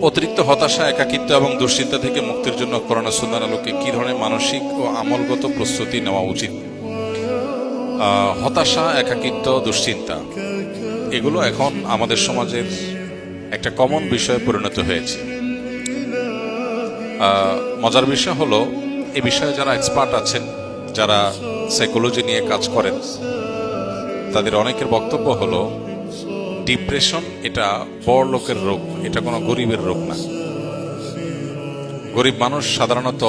অতিরিক্ত হতাশা, একাকিত্ব এবং দুশ্চিন্তা থেকে মুক্তির জন্য কোরআন ও সুন্নাহর আলোকে কি ধরনের মানসিক ও আমলগত প্রস্তুতি নেওয়া উচিত? হতাশা, একাকিত্ব, দুশ্চিন্তা এগুলো এখন আমাদের সমাজের একটা কমন বিষয়ে পরিণত হয়েছে। মজার বিষয় হলো, এ বিষয়ে যারা এক্সপার্ট আছেন, যারা সাইকোলজি নিয়ে কাজ করেন, তাদের অনেকের বক্তব্য হলো ডিপ্রেশন এটা বড় লোকের রোগ, এটা কোনো গরিবের রোগ না। গরিব মানুষ সাধারণত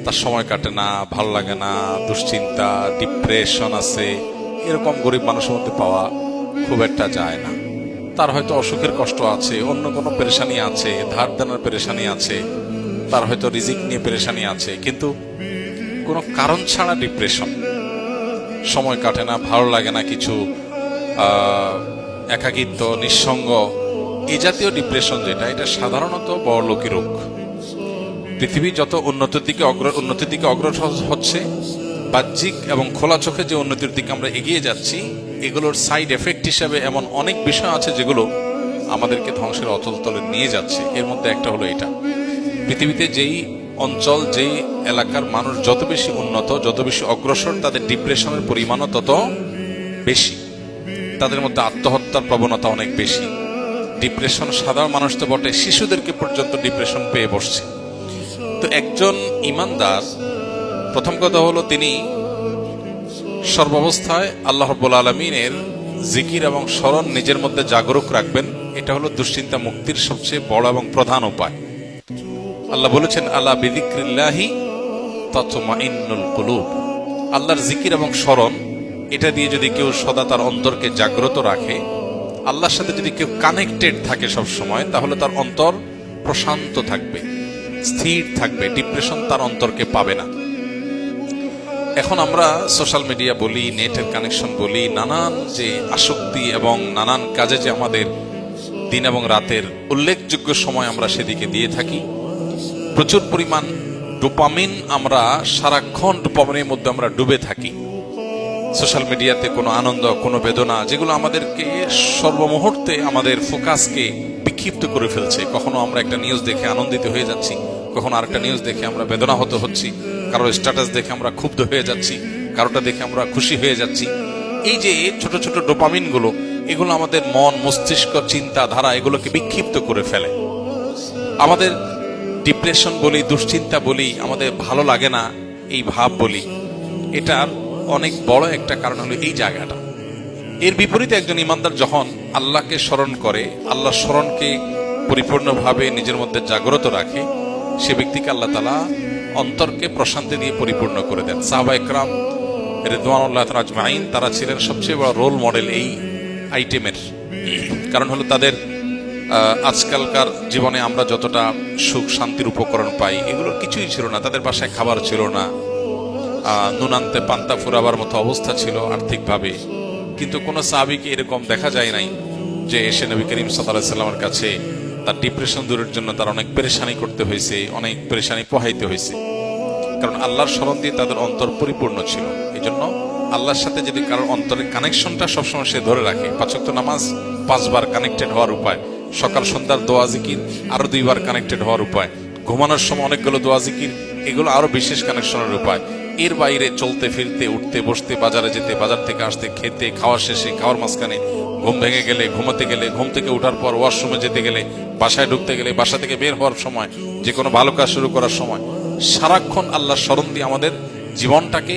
তার সময় কাটে না, ভালো লাগে না, দুশ্চিন্তা, ডিপ্রেশন আছে, এরকম গরিব মানুষের মধ্যে পাওয়া খুব একটা যায় না। তার হয়তো অসুখের কষ্ট আছে, অন্য কোনো পেরেশানি আছে, ধার দেনার পেরেশানি আছে, তার হয়তো রিজিক নিয়ে পেরেশানি আছে, কিন্তু কোনো কারণ ছাড়া ডিপ্রেশন, সময় কাটে না, ভালো লাগে না কিছু, একাকিত্ব, নিঃসঙ্গ, এই জাতীয় ডিপ্রেশন যেটা, এটা সাধারণত বড়লোকি রোগ। পৃথিবী যত উন্নতির দিকে অগ্রসর হচ্ছে, বাহ্যিক এবং খোলা চোখে যে উন্নতির দিকে আমরা এগিয়ে যাচ্ছি, এগুলোর সাইড এফেক্ট হিসাবে এমন অনেক বিষয় আছে যেগুলো আমাদেরকে ধ্বংসের অতলতলে নিয়ে যাচ্ছে। এর মধ্যে একটা হলো এটা, পৃথিবীতে যেই অঞ্চল, যেই এলাকার মানুষ যত বেশি উন্নত, যত বেশি অগ্রসর, তাদের ডিপ্রেশনের পরিমাণও তত বেশি, তাদের মধ্যে আত্মহত্যার প্রবণতা অনেক বেশি। ডিপ্রেশন সাধারণ মানুষ তো বটে, শিশুদেরকে পর্যন্ত ডিপ্রেশন পেয়ে বসছে। তো একজন ঈমানদার, প্রথম কথা হলো তিনি সর্বাবস্থায় আল্লাহ রাব্বুল আলামিনের জিকির এবং স্মরণ নিজের মধ্যে জাগরুক রাখবেন। এটা হলো দুশ্চিন্তা মুক্তির সবচেয়ে বড় এবং প্রধান উপায়। আল্লাহ বলেছেন, আলা বিযিকরিল্লাহি তাতমাইন্নুল কুলুব। আল্লাহর জিকির এবং স্মরণ, এটা দিয়ে যদি কেউ সদা তার অন্তরকে জাগ্রত রাখে, আল্লাহর সাথে যদি কেউ কানেক্টেড থাকে সব সময়, তাহলে তার অন্তর প্রশান্ত থাকবে, স্থির থাকবে, ডিপ্রেশন তার অন্তরকে পাবে না। এখন আমরা সোশ্যাল মিডিয়া বলি, নেটের কানেকশন বলি, নানান যে আসক্তি এবং নানান কাজে যে আমাদের দিন এবং রাতের উল্লেখযোগ্য সময় আমরা সেদিকে দিয়ে থাকি, প্রচুর পরিমাণ ডোপামিন, আমরা সারাক্ষণ ডোপামিনের মধ্যে আমরা ডুবে থাকি। সোশ্যাল মিডিয়াতে কোনো আনন্দ, কোনো বেদনা, যেগুলো আমাদেরকে সর্বমুহূর্তে আমাদের ফোকাসকে বিক্ষিপ্ত করে ফেলছে। কখনো আমরা একটা নিউজ দেখে আনন্দিত হয়ে যাচ্ছি, কখনো আরেকটা নিউজ দেখে আমরা বেদনাহত হচ্ছি, কারোর স্ট্যাটাস দেখে আমরা ক্ষুব্ধ হয়ে যাচ্ছি, কারোটা দেখে আমরা খুশি হয়ে যাচ্ছি। এই যে ছোট ছোট ডোপামিন গুলো, এগুলো আমাদের মন, মস্তিষ্ক, চিন্তা ধারা এগুলোকে বিক্ষিপ্ত করে ফেলে। আমাদের ডিপ্রেশন বলি, দুশ্চিন্তা বলি, আমাদের ভালো লাগে না এই ভাব বলি, এটার অনেক বড় একটা কারণ হলো এই জায়গাটা। এর বিপরীতে একজন ইমানদার যখন আল্লাহকে স্মরণ করে, আল্লাহর স্মরণকে পরিপূর্ণভাবে নিজের মধ্যে জাগ্রত রাখে, সে ব্যক্তিকে আল্লাহ তাআলা অন্তরকে প্রশান্তি দিয়ে পরিপূর্ণ করে দেন। সাহাবা ইকরাম রিদওয়ানুল্লাহ তাআলা আজমাইন, তারা ছিলেন সবচেয়ে বড় রোল মডেল এই আইটেমের। কারণ হলো তাদের আজকালকার জীবনে আমরা যতটা সুখ শান্তির উপকরণ পাই, এগুলো কিছুই ছিল না। তাদের বাসায় খাবার ছিল না, নুন আনতে পান্তা ফুরাবার মতো অবস্থা ছিল আর্থিকভাবে। কিন্তু কোনো সাহাবীকে এরকম দেখা যায় নাই যে এসে নবী করিম সাল্লাল্লাহু আলাইহি ওয়াসাল্লামের কাছে তার ডিপ্রেশন দূরের জন্য তার অনেক পেরেশানি করতে হয়েছে, অনেক পেরেশানি পোহাইতে হয়েছে। কারণ আল্লাহর স্মরণ দিয়ে তাদের অন্তর পরিপূর্ণ ছিল। এই জন্য আল্লাহর সাথে যদি কারোর অন্তরের কানেকশনটা সবসময় সে ধরে রাখে, 5 ওয়াক্ত নামাজ 5 বার কানেক্টেড হওয়ার উপায়, সকাল সন্ধ্যার দোয়া জিকির আরো 2 বার কানেক্টেড হওয়ার উপায়, ঘুমানোর সময় অনেকগুলো দোয়া জিকির, এগুলো আরো বিশেষ কানেকশনের উপায়। এর বাইরে চলতে ফিরতে, উঠতে বসতে, বাজারে যেতে, বাজার থেকে আসতে, খেতে, খাওয়ার শেষে, খাওয়ার মাঝখানে, ঘুম ভেঙে গেলে, ঘুমাতে গেলে, ঘুম থেকে ওঠার পর, ওয়াশরুমে যেতে গেলে, বাসায় ঢুকতে গেলে, বাসা থেকে বের হওয়ার সময়, যে কোনো ভালো কাজ শুরু করার সময়, সারাক্ষণ আল্লাহর স্মরণ দিয়ে আমাদের জীবনটাকে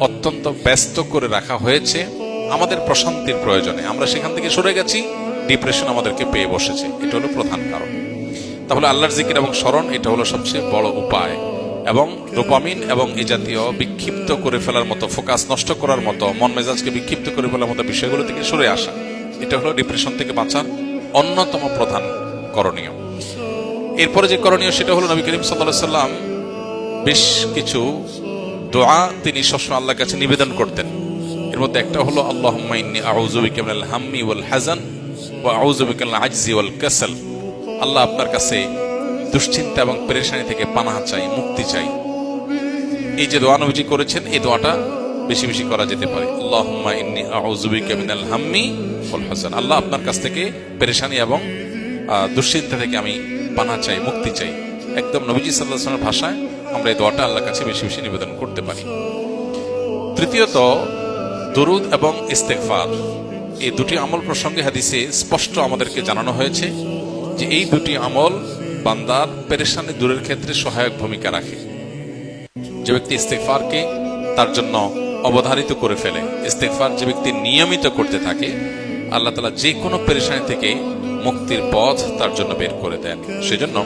অত্যন্ত ব্যস্ত করে রাখা হয়েছে আমাদের প্রশান্তির প্রয়োজনে। আমরা সেখান থেকে সরে গেছি, ডিপ্রেশন আমাদেরকে পেয়ে বসেছে। এটা হলো প্রধান কারণ। তাহলে আল্লাহর জিকির এবং স্মরণ, এটা হলো সবচেয়ে বড় উপায়। এবং ডোপামিন এবং এই জাতীয় বিক্ষিপ্ত করে ফেলার মতো, ফোকাস নষ্ট করার মতো, মন মেজাজকে বিক্ষিপ্ত করে ফেলার মতো বিষয়গুলো থেকে সরে আসা, এটা হলো ডিপ্রেশন থেকে বাঁচার অন্যতম প্রধান করণীয়। এরপরে যে করণীয়, সেটা হলো নবী করিম সাল্লাল্লাহু আলাইহি ওয়াসাল্লাম বেশ কিছু দোয়া তিনি সবসময় আল্লাহর কাছে নিবেদন করতেন। এর মধ্যে একটা হলো, আল্লাহুম্মা ইন্নী আউযু বিকা মিনাল হাম্মি ওয়াল হাযান ওয়া আউযু বিকা মিনাল আজজি ওয়াল কাসাল। আল্লাহ, আপনার কাছে দুশ্চিন্তা এবং পেরেশানি থেকে পানাহ চাই, মুক্তি চাই। এই যে দোয়া নবীজি করেছেন, এই দোয়াটা বেশি বেশি করা যেতে পারে। আল্লাহুম্মা ইন্নী আউযু বিকা মিনাল হাম্মি ওয়াল হাযান। আল্লাহ, আপনার কাছ থেকে পেরেশানি এবং দুশ্চিন্তা থেকে আমি পানা চাই, মুক্তি চাই। একদম নবীজি সাল্লাল্লাহু আলাইহি ওয়াসাল্লামের ভাষায় আমরা এই দোয়াটা আল্লাহর কাছে বেশি বেশি নিবেদন করতে পারি। তৃতীয়ত, দুরুদ এবং ইস্তেগফার, এই দুটি আমল প্রসঙ্গে হাদিসে স্পষ্ট আমাদেরকে জানানো হয়েছে যে এই দুটি আমল বান্দার পেরেশানি দূরের ক্ষেত্রে সহায়ক ভূমিকা রাখে। যে ব্যক্তি ইস্তেগফারকে তার জন্য অবধারিত করে ফেলে, ইস্তেগফার যে ব্যক্তি নিয়মিত করতে থাকে, আল্লাহ তাআলা যে কোনো পেরেশানি থেকে মুক্তির পথ তার জন্য বের করে দেন। সেজন্য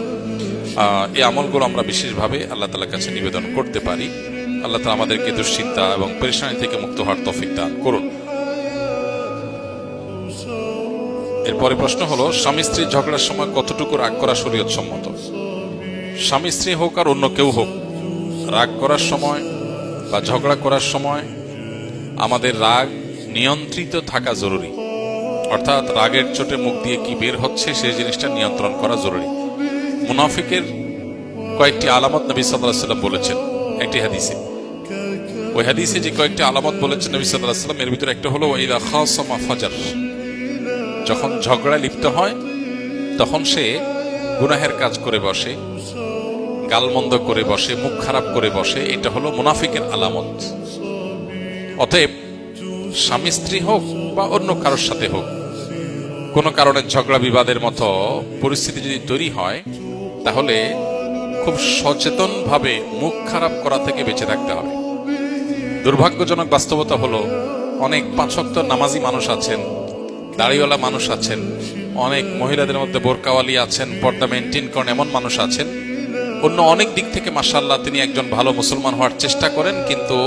এই আমলগুলো আমরা বিশেষভাবে আল্লাহ তাআলার কাছে নিবেদন করতে পারি। আল্লাহ তাআলা আমাদেরকে দুশ্চিন্তা এবং পেরেশানি থেকে মুক্ত হওয়ার তৌফিক দান করুন। এরপরে প্রশ্ন হলো, স্বামী স্ত্রীর ঝগড়ার সময় কতটুকু রাগ করা শরীয়ত সম্মত? স্বামী স্ত্রী হোক আর অন্য কেউ হোক, রাগ করার সময় বা ঝগড়া করার সময় আমাদের রাগ নিয়ন্ত্রিত থাকা জরুরি। অর্থাৎ রাগের চোটে মুখ দিয়ে কি বের হচ্ছে সেই জিনিসটা নিয়ন্ত্রণ করা জরুরি। মুনাফিকের কয়েকটি আলামত নবী সাল্লাল্লাহু আলাইহি ওয়াসাল্লাম বলেছেন একটি হাদিসে। ওই হাদিসে যে কয়েকটি আলামত বলেছেন নবী সাল্লাল্লাহু আলাইহি ওয়াসাল্লাম, এর ভিতরে একটা হলো ওয়াইদা খাসামা ফাজার, যখন ঝগড়ায় লিপ্ত হয় তখন সে গুনাহের কাজ করে বসে, গালমন্দ করে বসে, মুখ খারাপ করে বসে। এটা হলো মুনাফিকের আলামত। অতএব স্বামী স্ত্রী হোক বা অন্য কারোর সাথে হোক, কোনো কারণে ঝগড়া বিবাদের মতো পরিস্থিতি যদি তৈরি হয়, তাহলে খুব সচেতন ভাবে মুখ খারাপ করা থেকে বেঁচে থাকতে হবে। দুর্ভাগ্যজনক বাস্তবতা হলো, অনেক পাঁচ ওয়াক্ত নামাজি মানুষ আছেন, দাড়িওয়ালা মানুষ আছেন, অনেক মহিলাদের মধ্যে বোরকাওয়ালি আছেন, পর্দা মেনটেন করেন এমন মানুষ আছেন। অন্য অনেক দিক থেকে মাশাআল্লাহ তিনি একজন ভালো মুসলমান হওয়ার চেষ্টা করেন, কিন্তু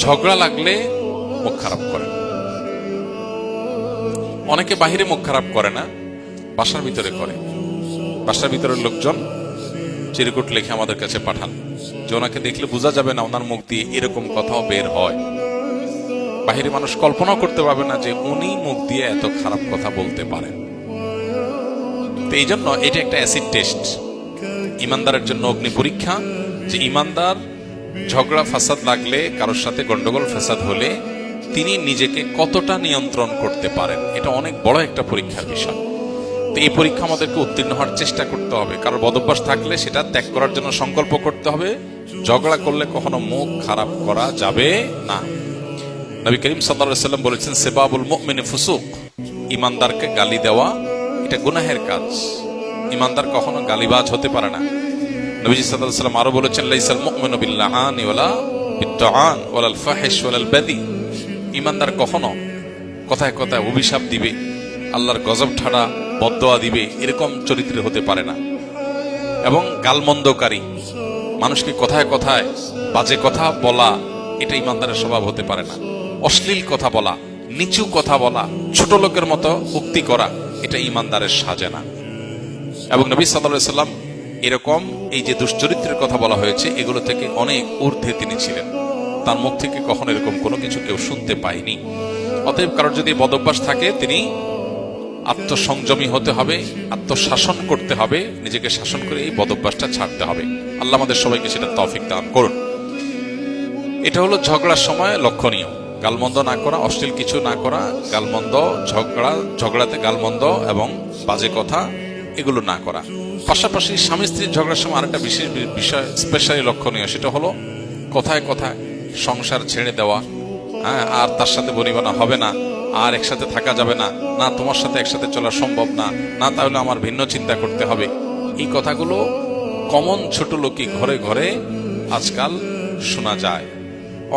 ঝগড়া লাগলে মুখ খারাপ করেন। অনেকে বাহিরে মুখ খারাপ করে না, বাসার ভিতরে করে। বাসার ভিতরের লোকজন চিরকুট লিখে আমাদের কাছে পাঠান যে ওনাকে দেখলে বোঝা যাবে না ওনার মুখ দিয়ে এরকম কথাও বের হয়। বাহিরে মানুষ কল্পনাও করতে পারবে না যে উনি মুখ দিয়ে এত খারাপ কথা বলতে পারেন। তো এই জন্য এটা একটা অ্যাসিড টেস্ট, ইমানদারের জন্য অগ্নি পরীক্ষা, যে ইমানদার ঝগড়া ফাসাদ লাগলে, কারোর সাথে গন্ডগোল ফাসাদ হলে তিনি নিজেকে কতটা নিয়ন্ত্রণ করতে পারেন। এটা অনেক বড় একটা পরীক্ষার বিষয়। তো এই পরীক্ষা আমাদেরকে উত্তীর্ণ হওয়ার চেষ্টা করতে হবে। কারোর বদভ্যাস থাকলে সেটা ত্যাগ করার জন্য সংকল্প করতে হবে। ঝগড়া করলে কখনো মুখ খারাপ করা যাবে না। নবী করিম সাল্লাল্লাহু আলাইহি ওয়াসাল্লাম বলেছেন, সেবাবুল মুমিনি ফুসুক, ইমানদারকে গালি দেওয়া এটা গুনাহের কাজ। ইমানদার কখনো গালিবাজ হতে পারে না। নবীজি সাল্লাল্লাহু আলাইহি ওয়াসাল্লাম আরো বলেছেন, লাইসাল মুমিনু বিল্লাহানি ওয়ালা বিত্তাআন ওয়ালাল ফাহিশ ওয়ালাল বাদি, ইমানদার কখনো কথায় কথায় অভিশাপ দিবে, আল্লাহর গজব ঠাড়া বদদোয়া দিবে, এরকম চরিত্রের হতে পারে না। এবং গালমন্দকারী, মানুষকে কথায় কথায় বাজে কথা বলা, এটা ইমানদারের স্বভাব হতে পারে না। অশ্লীল কথা বলা, নিচু কথা বলা, ছোট লোকের মতো উক্তি করা, এটা ইমানদারের সাজে না। এবং নবী সাল্লাল্লাহু আলাইহি ওয়াসাল্লাম এরকম এই যে দুশ্চরিত্রের কথা বলা হয়েছে, এগুলো থেকে অনেক ঊর্ধ্বে তিনি ছিলেন। তার মুখ থেকে কখনো এরকম কোনো কিছু কেউ শুনতে পায়নি। অতএব কারোর যদি বদভ্যাস থাকে, তিনি আত্মসংযমী হতে হবে, আত্মশাসন করতে হবে, নিজেকে শাসন করে এই বদভ্যাসটা ছাড়তে হবে। আল্লাহ আমাদের সবাইকে সেটা তৌফিক দান করুন। এটা হলো ঝগড়ার সময় লক্ষণীয়। গালমন্দ না করা, অশ্লীল কিছু না করা, গালমন্দ, ঝগড়াতে গালমন্দ এবং বাজে কথা এগুলো না করা। পাশাপাশি স্বামী স্ত্রীর ঝগড়ার সময় আরেকটা বিশেষ বিষয় স্পেশালি লক্ষণীয়, সেটা হলো কথায় কথায় সংসার ছেড়ে দেওয়া, আর তার সাথে বনিবনা হবে না, আর একসাথে থাকা যাবে না, না তোমার সাথে একসাথে চলা সম্ভব না, না তাহলে আমার ভিন্ন চিন্তা করতে হবে। এই কথাগুলো কমন ছোট লোকই ঘরে ঘরে আজকাল শোনা যায়।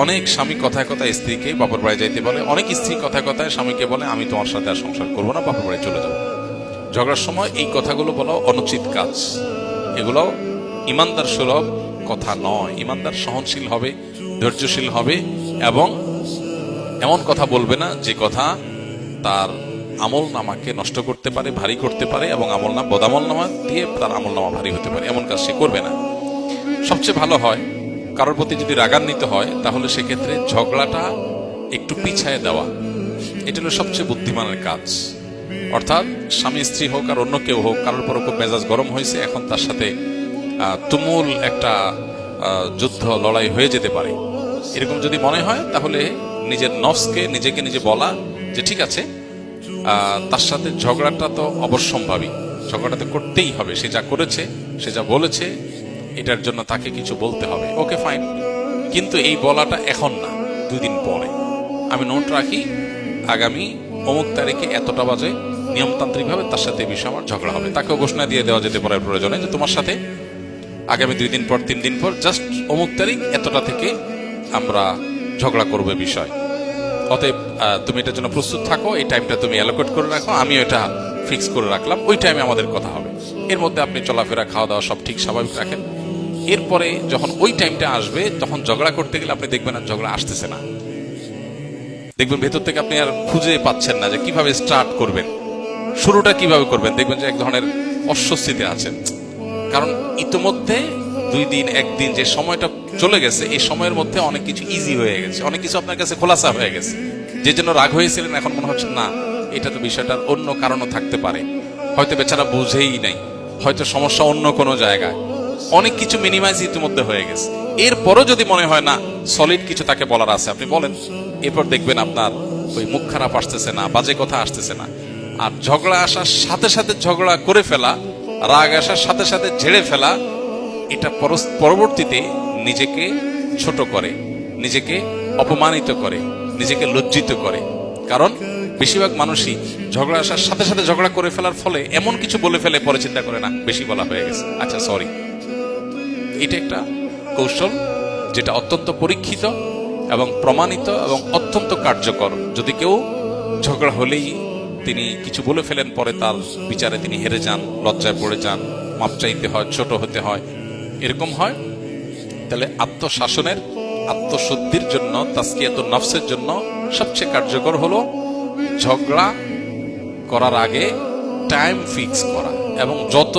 অনেক স্বামী কথায় কথায় স্ত্রীকে বাপের বাড়ি যাইতে বলে, অনেক স্ত্রী কথায় কথায় স্বামীকে বলে আমি তোমার সাথে আর সংসার করবো না, বাপের বাড়ি চলে যাবো। ঝগড়ার সময় এই কথাগুলো বলা অনুচিত কাজ। এগুলো ইমানদার সুলভ কথা নয়। ইমানদার সহনশীল হবে, ধৈর্যশীল হবে এবং এমন কথা বলবে না যে কথা তার আমল নামাকে নষ্ট করতে পারে, ভারী করতে পারে, এবং বদামল নামা দিয়ে তার আমল নামা ভারী হতে পারে, এমন কাজ সে করবে না। সবচেয়ে ভালো হয় কারোর প্রতি যদি রাগান্বিত হয়, তাহলে সেক্ষেত্রে ঝগড়াটা একটু পিছায় দেওয়া, এটা হলো সবচেয়ে বুদ্ধিমানের কাজ। অর্থাৎ স্বামী স্ত্রী হোক আর অন্য কেউ হোক, কারোর পর খুব মেজাজ গরম হয়েছে, এখন তার সাথে তুমুল একটা যুদ্ধ লড়াই হয়ে যেতে পারে। এরকম যদি মনে হয়, তাহলে নিজের নফসকে নিজে বলা যে ঠিক আছে, তার সাথে ঝগড়াটা তো অবশ্যম্ভাবী, ঝগড়াটা তো করতেই হবে। সে যা করেছে, সে যা বলেছে, এটার জন্য তাকে কিছু বলতে হবে, ওকে ফাইন। কিন্তু এই বলাটা এখন না, 2 দিন পরে আমি নোট রাখি, আগামী অমুক তারিখে এতটা বাজে নিয়মতান্ত্রিকভাবে তার সাথে এই বিষয়ে আমার ঝগড়া হবে। তাকেও ঘোষণা দিয়ে দেওয়া যেতে পারে প্রয়োজনে যে তোমার সাথে আগামী 2 দিন পর 3 দিন পর জাস্ট অমুক তারিখ এতটা থেকে আমরা ঝগড়া করবে বিষয়। অতএব তুমি এটার জন্য প্রস্তুত থাকো, এই টাইমটা তুমি অ্যালোকেট করে রাখো, আমি এটা ফিক্স করে রাখলাম, ওই টাইমে আমাদের কথা হবে। এর মধ্যে আপনি চলাফেরা, খাওয়া দাওয়া সব ঠিক স্বাভাবিক রাখেন। এরপরে যখন ওই টাইমটা আসবে, তখন ঝগড়া করতে গেলে আপনি দেখবেন আর ঝগড়া আসতেছে না, দেখবেন ভেতর থেকে আপনি আর খুঁজে পাচ্ছেন না যে কিভাবে স্টার্ট করবেন, শুরুটা কিভাবে করবেন। দেখবেন যে এক ধরনের অস্বস্তিতে আছেন, কারণ ইতিমধ্যে 2 দিন 1 দিন যে সময়টা চলে গেছে, এই সময়ের মধ্যে অনেক কিছু ইজি হয়ে গেছে, অনেক কিছু আপনার কাছে খোলাসা হয়ে গেছে। যে জন্য রাগ হয়েছিলেন, এখন মনে হচ্ছে না, এটা তো বিষয়টার অন্য কারণও থাকতে পারে, হয়তো বেচারা বুঝেই নাই, হয়তো সমস্যা অন্য কোনো জায়গায়, অনেক কিছু মিনিমাইজ ইতিমধ্যে হয়ে গেছে। এরপরও যদি মনে হয় না সলিড কিছু তাকে বলার আছে, আপনি বলেন। এরপর দেখবেন আপনার ওই মুখ খারাপ আসতেছে না, বাজে কথা আসতেছে না। আর ঝগড়া আসার সাথে সাথে ঝগড়া করে ফেলা, রাগ আসার সাথে সাথে ঝেড়ে ফেলা, এটা পরবর্তীতে নিজেকে ছোট করে, নিজেকে অপমানিত করে, নিজেকে লজ্জিত করে। কারণ বেশিরভাগ মানুষই ঝগড়া আসার সাথে সাথে ঝগড়া করে ফেলার ফলে এমন কিছু বলে ফেলে, পরে চিন্তা করে না বেশি বলা হয়ে গেছে, আচ্ছা সরি। এটা একটা কৌশল যেটা অত্যন্ত পরীক্ষিত এবং প্রমাণিত এবং অত্যন্ত কার্যকর। যদি কেউ ঝগড়া হলেই তিনি কিছু বলে ফেলেন, পরে তার বিচারে তিনি হেরে যান, লজ্জায় পড়ে যান, মাপ চাইতে হয়, ছোট হতে হয়, এরকম হয়, তাহলে আত্মশাসনের, আত্মশুদ্ধির জন্য, তাজকিয়াতুন নফসের জন্য সবচেয়ে কার্যকর হলো ঝগড়া করার আগে টাইম ফিক্স করা, এবং যত